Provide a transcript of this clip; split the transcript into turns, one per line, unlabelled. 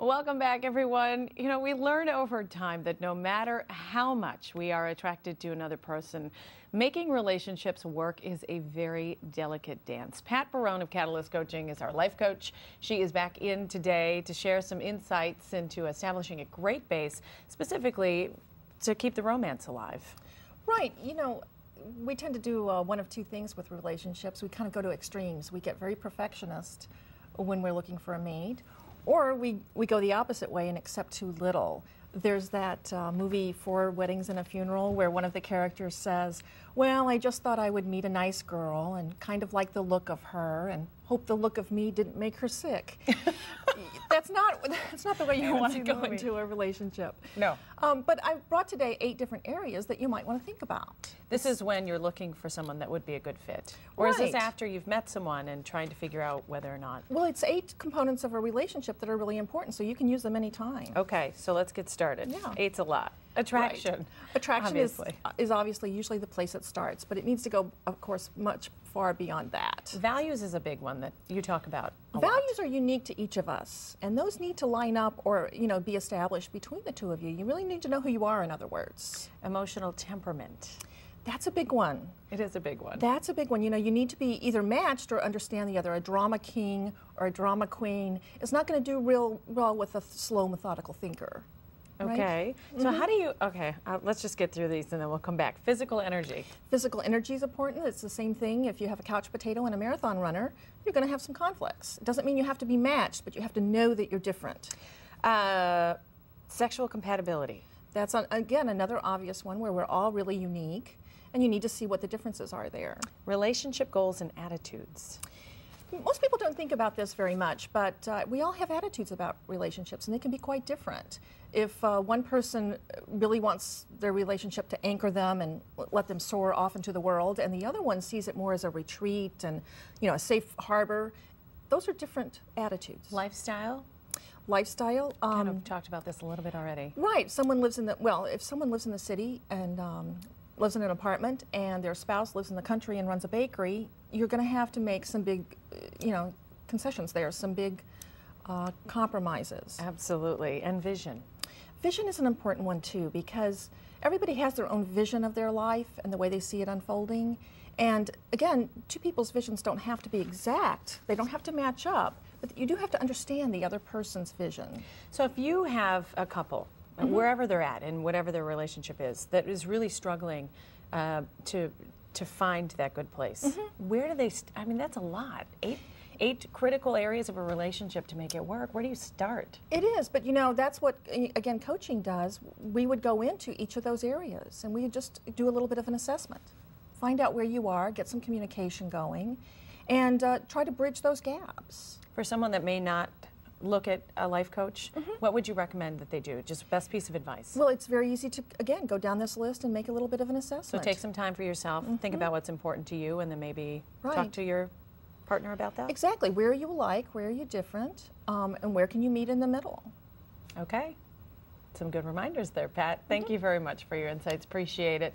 Welcome back, everyone. You know, we learn over time that no matter how much we are attracted to another person, making relationships work is a very delicate dance. Pat Barone of Catalyst Coaching is our life coach. She is back in today to share some insights into establishing a great base, specifically to keep the romance alive.
Right. You know, we tend to do one of two things with relationships. We kind of go to extremes. We get very perfectionist when we're looking for a mate, or we go the opposite way and accept too little. There's that movie, Four Weddings and a Funeral, where one of the characters says, well, I just thought I would meet a nice girl and kind of like the look of her and hope the look of me didn't make her sick. That's not the way you want to go into a relationship.
No.
But I brought today 8 different areas that you might want to think about.
This is when you're looking for someone that would be a good fit. Or is this after you've met someone and trying to figure out whether or not?
Well, it's 8 components of a relationship that are really important, so you can use them anytime.
Okay, so let's get started.
Yeah.
8's a lot. Attraction.
Right. Attraction is obviously usually the place it starts, but it needs to go, of course, much far beyond that.
Values is a big one that you talk about a lot.
Values are unique to each of us, and those need to line up or, you know, be established between the two of you. You really need to know who you are, in other words.
Emotional temperament.
That's a big one.
It is a big one.
That's a big one. You know, you need to be either matched or understand the other. A drama king or a drama queen is not going to do real well with a slow, methodical thinker.
Okay. Right? So how do you, let's just get through these and then we'll come back. Physical energy.
Physical energy is important. It's the same thing if you have a couch potato and a marathon runner, you're going to have some conflicts. It doesn't mean you have to be matched, but you have to know that you're different.
Sexual compatibility.
That's, again, another obvious one where we're all really unique, and you need to see what the differences are there.
Relationship goals and attitudes.
Most people don't think about this very much, but we all have attitudes about relationships, and they can be quite different. If one person really wants their relationship to anchor them and let them soar off into the world, and the other one sees it more as a retreat and, you know, a safe harbor, those are different attitudes.
Lifestyle?
Lifestyle.
Kind of talked about this a little bit already.
Right. Someone lives in the, well, if someone lives in the city and lives in an apartment and their spouse lives in the country and runs a bakery, you're going to have to make some big, you know, concessions there, some big compromises.
Absolutely. And vision.
Vision is an important one too, because everybody has their own vision of their life and the way they see it unfolding. And again, two people's visions don't have to be exact. They don't have to match up, but you do have to understand the other person's vision.
So if you have a couple, wherever they're at and whatever their relationship is, that is really struggling to find that good place, where do they, I mean, that's a lot. Eight critical areas of a relationship to make it work. Where do you start?
It is, but you know, that's what, again, coaching does. We would go into each of those areas and we would just do a little bit of an assessment. Find out where you are, get some communication going, and try to bridge those gaps.
For someone that may not look at a life coach, what would you recommend that they do? Just best piece of advice.
Well, it's very easy to, again, go down this list and make a little bit of an assessment.
So take some time for yourself, think about what's important to you, and then maybe talk to your partner about that?
Exactly. Where are you alike? Where are you different? And where can you meet in the middle?
Okay. Some good reminders there, Pat. Thank you very much for your insights. Appreciate it.